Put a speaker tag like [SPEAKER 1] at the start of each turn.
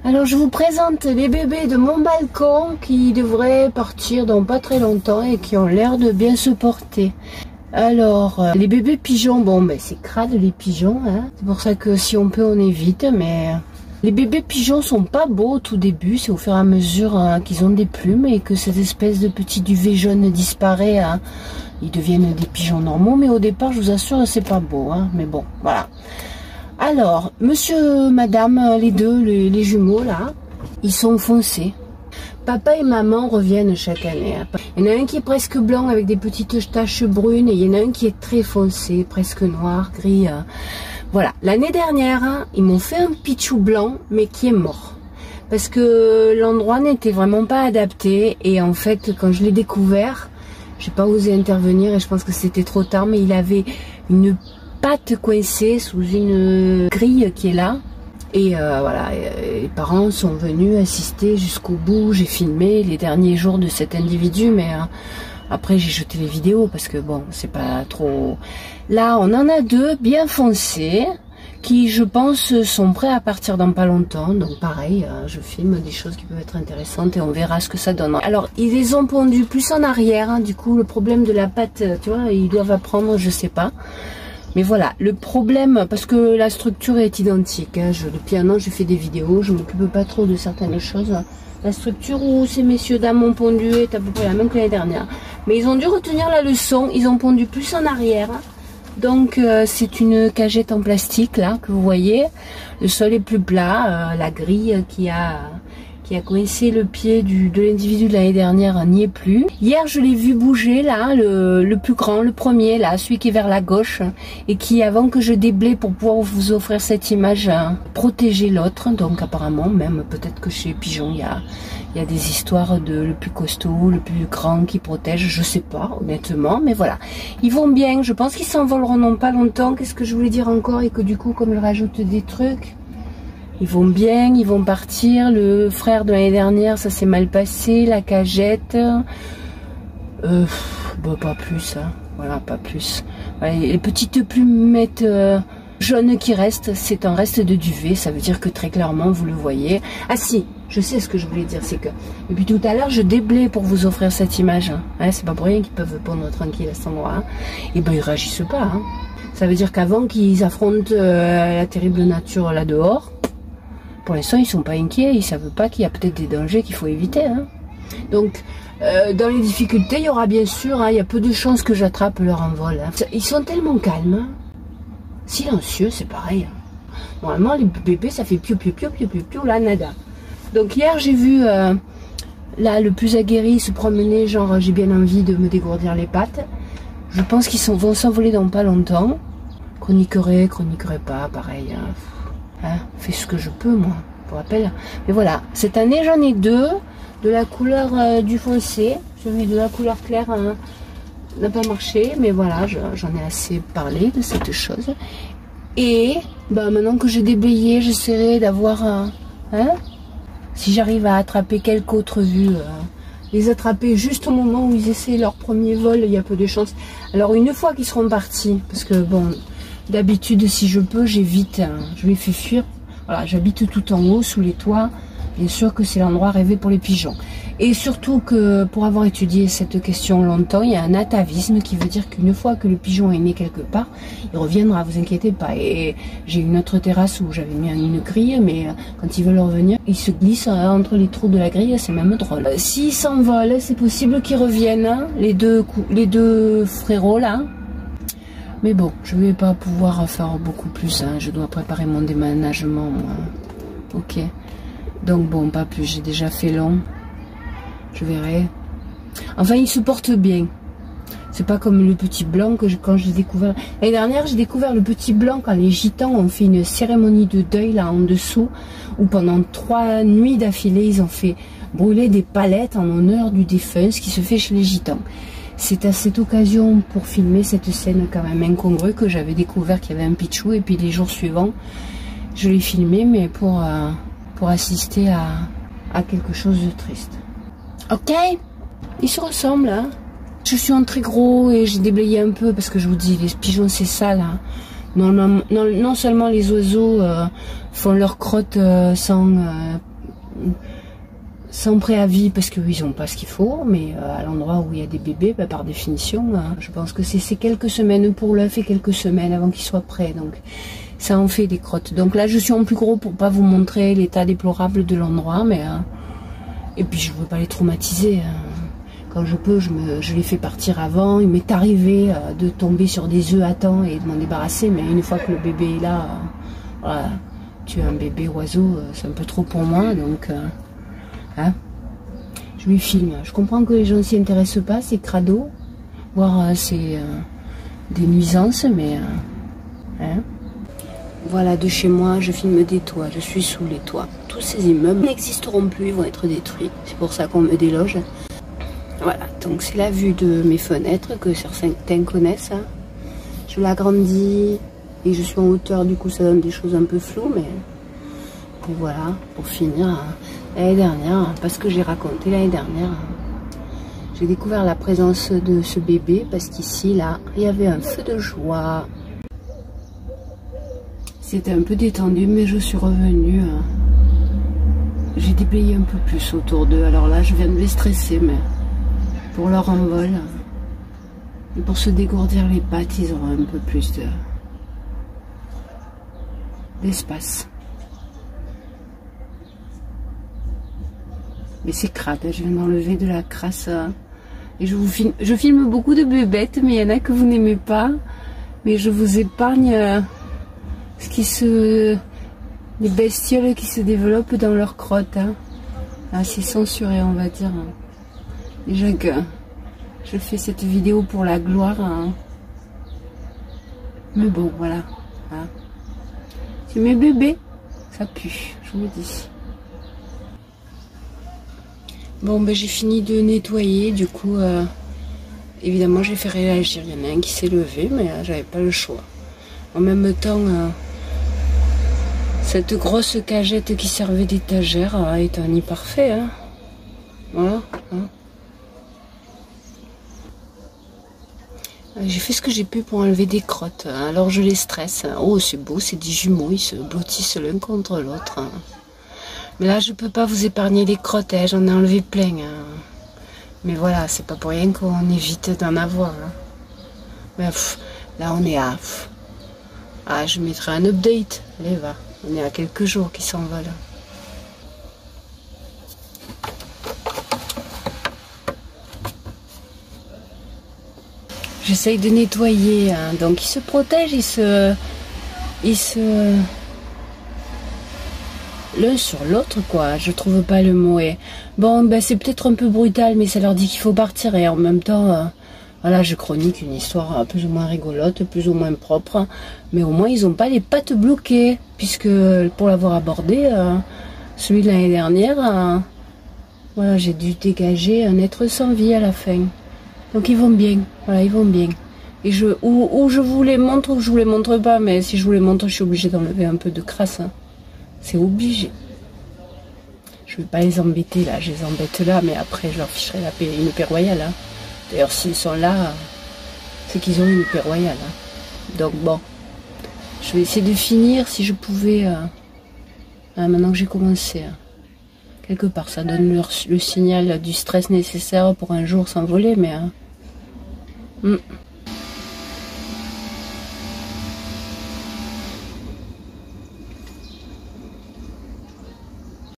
[SPEAKER 1] Alors je vous présente les bébés de mon balcon qui devraient partir dans pas très longtemps et qui ont l'air de bien se porter. Alors les bébés pigeons, bon ben c'est crade les pigeons, hein. C'est pour ça que si on peut on évite, mais les bébés pigeons sont pas beaux au tout début, c'est au fur et à mesure hein, qu'ils ont des plumes et que cette espèce de petit duvet jaune disparaît, hein. Ils deviennent des pigeons normaux, mais au départ je vous assure c'est pas beau, hein. Mais bon voilà. Alors, monsieur, madame, les deux, les jumeaux, là, ils sont foncés. Papa et maman reviennent chaque année. Il y en a un qui est presque blanc avec des petites taches brunes et il y en a un qui est très foncé, presque noir, gris. Voilà. L'année dernière, hein, ils m'ont fait un pitchou blanc, mais qui est mort. Parce que l'endroit n'était vraiment pas adapté et en fait, quand je l'ai découvert, j'ai pas osé intervenir et je pense que c'était trop tard, mais il avait une patte coincée sous une grille qui est là et voilà, les parents sont venus assister jusqu'au bout. J'ai filmé les derniers jours de cet individu, mais après j'ai jeté les vidéos parce que bon c'est pas trop. Là on en a deux bien foncés qui je pense sont prêts à partir dans pas longtemps, donc pareil je filme des choses qui peuvent être intéressantes et on verra ce que ça donne. Alors ils les ont pondus plus en arrière, hein, du coup le problème de la patte, tu vois, ils doivent apprendre, je sais pas. Mais voilà, le problème, parce que la structure est identique, hein, depuis un an je fais des vidéos, je m'occupe pas trop de certaines choses. La structure où ces messieurs dames ont pondu est à peu près la même que l'année dernière. Mais ils ont dû retenir la leçon, ils ont pondu plus en arrière. Donc c'est une cagette en plastique là que vous voyez. Le sol est plus plat, la grille qui a coincé le pied de l'individu de l'année dernière n'y est plus. Hier je l'ai vu bouger là, le plus grand, le premier là, celui qui est vers la gauche et qui avant que je déblaye pour pouvoir vous offrir cette image protéger l'autre. Donc apparemment même peut-être que chez les pigeons il y a des histoires de le plus costaud, le plus grand qui protège, je sais pas honnêtement, mais voilà. Ils vont bien, je pense qu'ils s'envoleront dans pas longtemps. Qu'est-ce que je voulais dire encore et que du coup comme je rajoute des trucs, ils vont bien, ils vont partir. Le frère de l'année dernière, ça s'est mal passé. La cagette, bon, pas plus, hein. Voilà, pas plus. Voilà, les petites plumettes jaunes qui restent, c'est un reste de duvet. Ça veut dire que très clairement, vous le voyez. Ah si, je sais ce que je voulais dire, c'est que depuis tout à l'heure, je déblaye pour vous offrir cette image. Hein, c'est pas pour rien qu'ils peuvent pondre tranquille à cet endroit. Hein. Et ben ils réagissent pas. Hein. Ça veut dire qu'avant qu'ils affrontent la terrible nature là dehors. Pour l'instant, ils sont pas inquiets, ils savent pas qu'il y a peut-être des dangers qu'il faut éviter. Hein. Donc, dans les difficultés, il y aura bien sûr, hein, il y a peu de chances que j'attrape leur envol. Hein. Ils sont tellement calmes, hein. Silencieux, c'est pareil. Hein. Normalement, les bébés, ça fait piou piou piou piou piou piou, là, nada. Donc hier, j'ai vu là le plus aguerri se promener, genre j'ai bien envie de me dégourdir les pattes. Je pense qu'ils vont s'envoler dans pas longtemps. Chroniquerai pas, pareil. Hein. Hein, fais ce que je peux moi, pour rappel. Mais voilà, cette année j'en ai deux, de la couleur du foncé, celui de la couleur claire n'a pas marché, mais voilà, j'en ai assez parlé de cette chose. Et bah, maintenant que j'ai déblayé, j'essaierai d'avoir hein, si j'arrive à attraper quelques autres vues, les attraper juste au moment où ils essaient leur premier vol, il y a peu de chance. Alors une fois qu'ils seront partis, parce que bon, d'habitude, si je peux, j'évite, hein, je les fais fuir. Voilà, j'habite tout en haut, sous les toits. Bien sûr que c'est l'endroit rêvé pour les pigeons. Et surtout que, pour avoir étudié cette question longtemps, il y a un atavisme qui veut dire qu'une fois que le pigeon est né quelque part, il reviendra, vous inquiétez pas. Et j'ai une autre terrasse où j'avais mis une grille, mais quand ils veulent revenir, ils se glissent entre les trous de la grille, c'est même drôle. S'ils s'envolent, c'est possible qu'ils reviennent, hein, les deux frérots là. Mais bon, je ne vais pas pouvoir faire beaucoup plus. Hein. Je dois préparer mon déménagement, moi. Ok. Donc bon, pas plus. J'ai déjà fait long. Je verrai. Enfin, il se porte bien. C'est pas comme le petit blanc que quand j'ai découvert. L'année dernière, j'ai découvert le petit blanc quand les gitans ont fait une cérémonie de deuil là en dessous, où pendant 3 nuits d'affilée, ils ont fait brûler des palettes en l'honneur du défunt, ce qui se fait chez les gitans. C'est à cette occasion, pour filmer cette scène quand même incongrue, que j'avais découvert qu'il y avait un pitchou. Et puis les jours suivants, je l'ai filmé, mais pour assister à quelque chose de triste. Ok, ils se ressemblent. Hein. Je suis en très gros et j'ai déblayé un peu parce que je vous dis, les pigeons c'est ça là. Non seulement les oiseaux font leur crotte sans sans préavis parce qu'ils n'ont pas ce qu'il faut, mais à l'endroit où il y a des bébés, bah, par définition, je pense que c'est quelques semaines pour l'œuf et quelques semaines avant qu'il soit prêt. Donc ça en fait des crottes. Donc là je suis en plus gros pour pas vous montrer l'état déplorable de l'endroit, mais et puis je veux pas les traumatiser. Quand je peux, je les fais partir avant. Il m'est arrivé de tomber sur des œufs à temps et de m'en débarrasser, mais une fois que le bébé est là, voilà, tuer un bébé oiseau, c'est un peu trop pour moi, donc hein, je lui filme. Je comprends que les gens s'y intéressent pas, c'est crado, voire c'est des nuisances, mais hein. Voilà, de chez moi, je filme des toits, je suis sous les toits. Tous ces immeubles n'existeront plus, ils vont être détruits. C'est pour ça qu'on me déloge. Voilà, donc c'est la vue de mes fenêtres que certains connaissent. Je l'agrandis et je suis en hauteur, du coup ça donne des choses un peu floues, mais voilà, pour finir, l'année dernière, parce que j'ai raconté l'année dernière, j'ai découvert la présence de ce bébé, parce qu'ici, là, il y avait un feu de joie. C'était un peu détendu, mais je suis revenue. J'ai déblayé un peu plus autour d'eux, alors là je viens de les stresser, mais pour leur envol et pour se dégourdir les pattes, ils auront un peu plus d'espace. Mais c'est crade, je viens d'enlever de la crasse. Et je filme beaucoup de bébêtes, mais il y en a que vous n'aimez pas. Mais je vous épargne les bestioles qui se développent dans leur crotte. Ah, c'est censuré, on va dire. Déjà que je fais cette vidéo pour la gloire. Mais bon, voilà. C'est mes bébés. Ça pue, je vous le dis. Bon, ben j'ai fini de nettoyer. Du coup, évidemment, j'ai fait réagir. Il y en a un qui s'est levé, mais j'avais pas le choix. En même temps, cette grosse cagette qui servait d'étagère est un nid parfait. Hein. Voilà. Hein. J'ai fait ce que j'ai pu pour enlever des crottes. Alors je les stresse. Oh, c'est beau, c'est des jumeaux. Ils se blottissent l'un contre l'autre. Mais là, je peux pas vous épargner les crottes. J'en ai enlevé plein. Mais voilà, c'est pas pour rien qu'on évite d'en avoir. Mais là, on est à... Ah, je mettrai un update. Allez, va. On est à quelques jours qui s'envolent. J'essaye de nettoyer. Donc, ils se protègent, ils se l'un sur l'autre, quoi. Je trouve pas le mot. Et bon, ben c'est peut-être un peu brutal, mais ça leur dit qu'il faut partir. Et en même temps, voilà, je chronique une histoire plus ou moins rigolote, plus ou moins propre. Mais au moins, ils n'ont pas les pattes bloquées. Puisque, pour l'avoir abordé, celui de l'année dernière, voilà, j'ai dû dégager un être sans vie à la fin. Donc, ils vont bien. Voilà, ils vont bien. Et ou je vous les montre, ou je vous les montre pas. Mais si je vous les montre, je suis obligée d'enlever un peu de crasse. C'est obligé. Je vais pas les embêter là, je les embête là, mais après je leur ficherai une paix royale. Hein. D'ailleurs, s'ils sont là, c'est qu'ils ont une paix royale. Hein. Donc bon, je vais essayer de finir si je pouvais. Maintenant que j'ai commencé. Quelque part, ça donne le signal du stress nécessaire pour un jour s'envoler, mais...